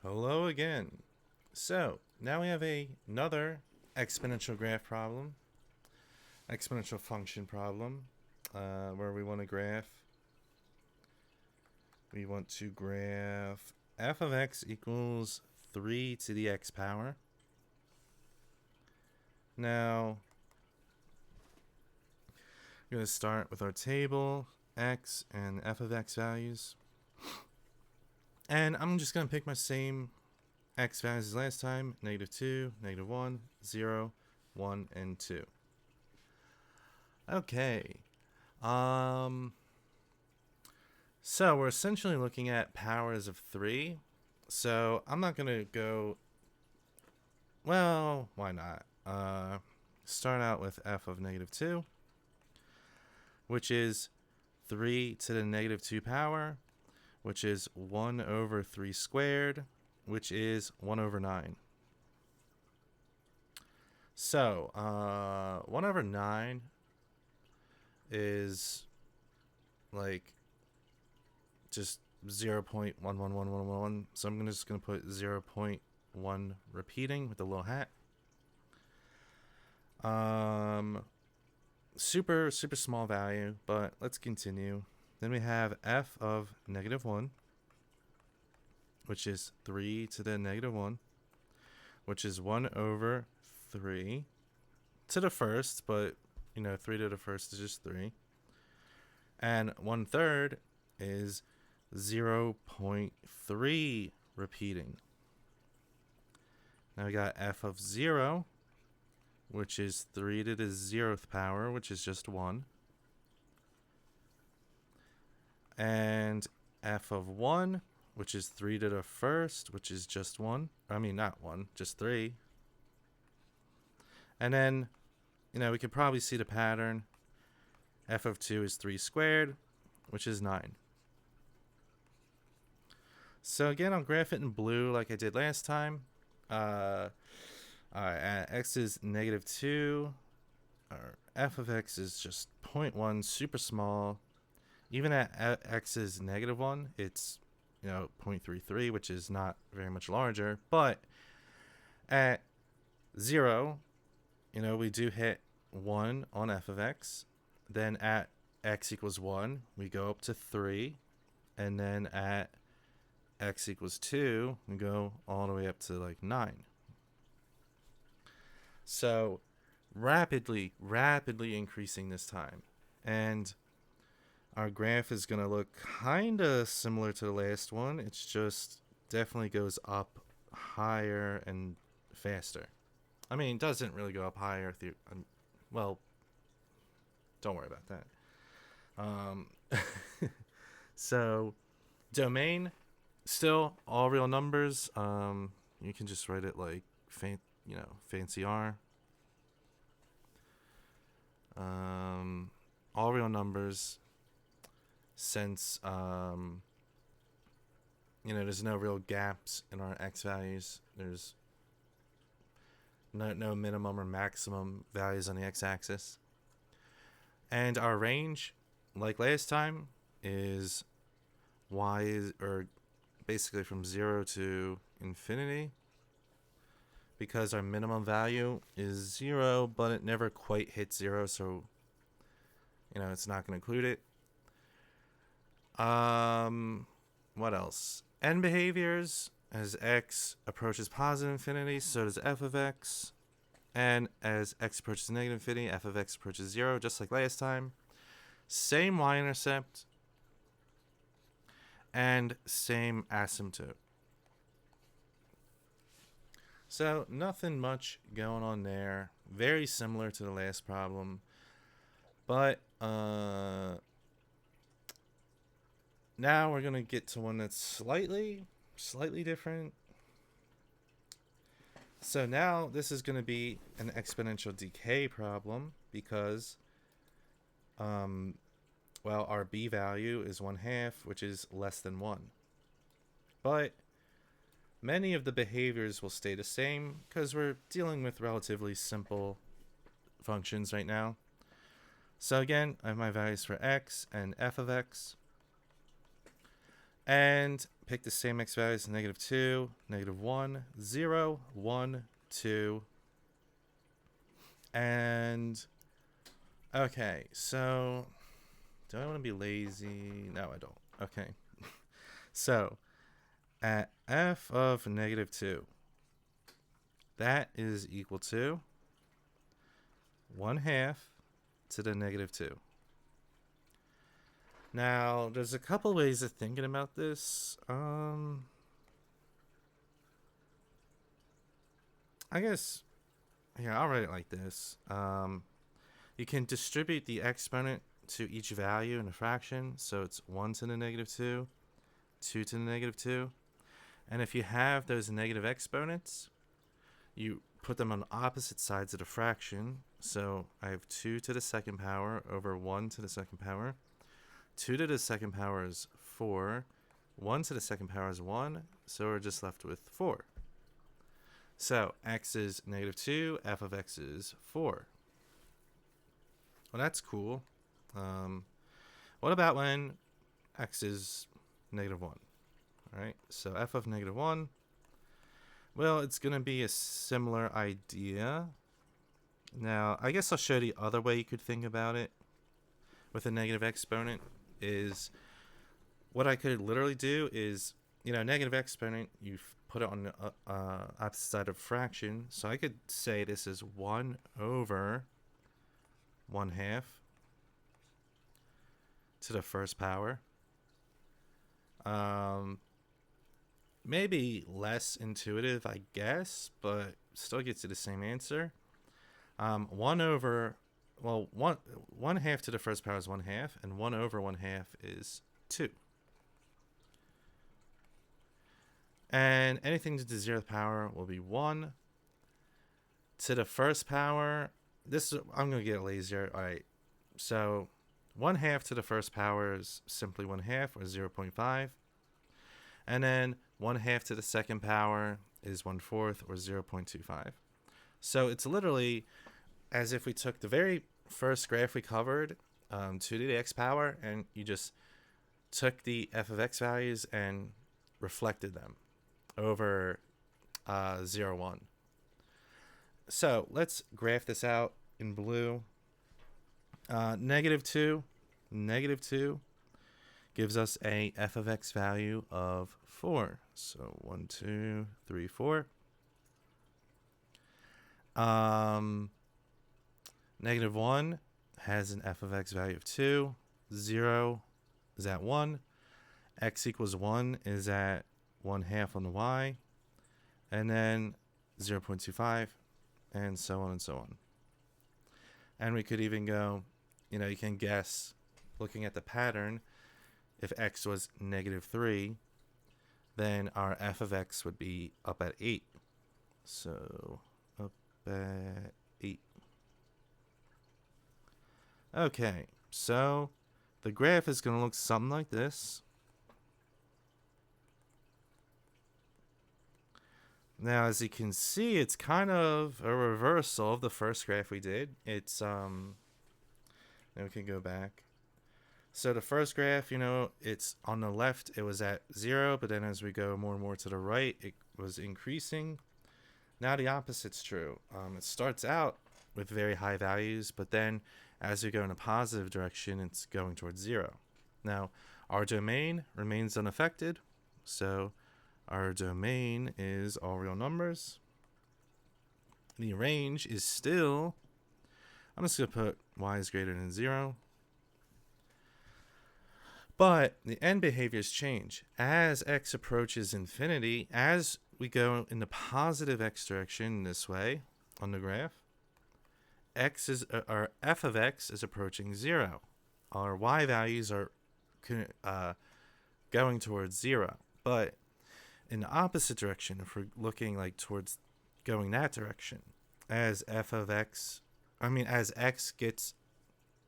Hello again. So now we have another exponential graph problem, exponential function problem, where we want to graph. We want to graph f of x equals 3 to the x power. Now, we're going to start with our table, x and f of x values. And I'm just going to pick my same x values as last time, -2, -1, 0, 1, and 2. Okay. So we're essentially looking at powers of 3. So I'm not going to go, well, why not? Start out with f of -2, which is 3 to the -2 power, which is 1 over 3 squared, which is 1 over 9. So 1 over 9 is like just 0.111111. So I'm just going to put 0.1 repeating with the little hat. Super small value, but let's continue. Then we have f of -1, which is 3 to the -1, which is 1 over 3 to the first, but 3 to the first is just 3. And 1/3 is 0.3 repeating. Now we got f of 0, which is 3 to the 0th power, which is just 1. And f of 1, which is 3 to the first, which is just 1. I mean, not 1, just 3. And then, we could probably see the pattern. F of 2 is 3 squared, which is 9. So again, I'll graph it in blue like I did last time. Alright, x is -2. Or f of x is just 0.1, super small. Even at x is -1, it's 0.33, which is not very much larger. But at 0, we do hit 1 on f of x. Then at x equals 1, we go up to 3. And then at x equals 2, we go all the way up to like 9. So rapidly increasing this time. And our graph is going to look kind of similar to the last one. It's just definitely goes up higher and faster. I mean, it doesn't really go up higher. Well, don't worry about that. So, domain, still all real numbers. You can just write it like fancy R. All real numbers. Since there's no real gaps in our x values. There's no minimum or maximum values on the x-axis. And our range, like last time, is or basically from 0 to infinity, because our minimum value is 0, but it never quite hits 0, so it's not going to include it. What else? End behaviors. As x approaches positive infinity, so does f of x. And as x approaches negative infinity, f of x approaches 0, just like last time. Same y-intercept. And same asymptote. So nothing much going on there. Very similar to the last problem. But now we're going to get to one that's slightly different. So now this is going to be an exponential decay problem because, our b value is 1/2, which is less than 1. But many of the behaviors will stay the same because we're dealing with relatively simple functions right now. So again, I have my values for x and f of x. And pick the same x values: -2, -1, 0, 1, 2, and okay. So, do I want to be lazy? No, I don't. Okay. So, at f of -2, that is equal to 1/2 to the -2. Now, there's a couple ways of thinking about this. I guess, yeah, I'll write it like this. You can distribute the exponent to each value in a fraction. So it's 1 to the -2, 2 to the -2. And if you have those negative exponents, you put them on opposite sides of the fraction. So I have 2 to the second power over 1 to the second power. 2 to the second power is 4. 1 to the second power is 1. So we're just left with 4. So x is -2. F of x is 4. Well, that's cool. What about when x is -1? All right. So f of -1. Well, it's going to be a similar idea. Now, I guess I'll show the other way you could think about it with a negative exponent is what I could literally do is, negative exponent, you put it on the opposite side of a fraction. So I could say this is 1 over 1/2 to the first power. Maybe less intuitive, I guess, but still gets you the same answer. 1 over, well, 1/2 to the first power is 1/2, and 1 over 1/2 is 2. And anything to the 0th power will be 1. To the first power, I'm going to get lazier. All right, so 1/2 to the first power is simply 1/2, or 0.5. And then 1/2 to the second power is 1/4, or 0.25. So it's literally as if we took the very first graph we covered, 2 to the x power, and you just took the f of x values and reflected them over 0, 1. So let's graph this out in blue. -2 gives us a f of x value of 4. So 1, 2, 3, 4. -1 has an f of x value of 2. 0 is at 1. X equals 1 is at 1/2 on the y. And then 0.25, and so on and so on. And we could even go, you can guess, looking at the pattern, if x was -3, then our f of x would be up at 8. So up at 8. Okay, so the graph is going to look something like this. Now, as you can see, it's kind of a reversal of the first graph we did. It's, now we can go back. So the first graph, it's on the left, it was at 0, but then as we go more and more to the right, it was increasing. Now the opposite's true. It starts out with very high values, but then as we go in a positive direction, it's going towards 0. Now, our domain remains unaffected, so our domain is all real numbers. The range is still, I'm just going to put y is greater than 0. But the end behaviors change. As x approaches infinity, as we go in the positive x direction this way on the graph, our f of x is approaching 0. Our y values are going towards 0. But in the opposite direction, if we're looking like towards going that direction, as x gets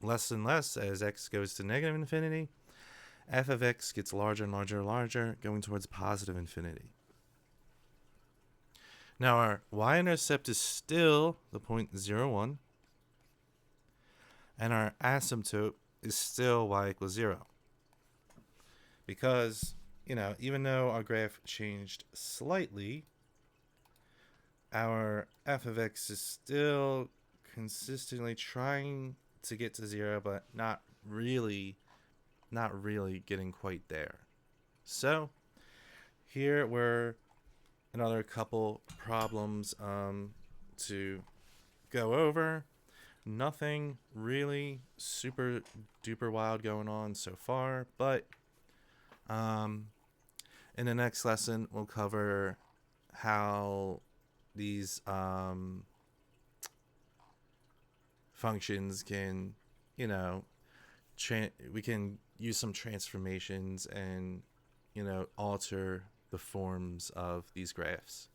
less and less, as x goes to negative infinity, f of x gets larger and larger and larger, going towards positive infinity. Now our y-intercept is still the point 0, 1, and our asymptote is still y equals 0. Because even though our graph changed slightly, our f of x is still consistently trying to get to 0, but not really getting quite there. So here were another couple problems to go over. Nothing really super duper wild going on so far, but in the next lesson we'll cover how these functions can, we can use some transformations and alter the forms of these graphs.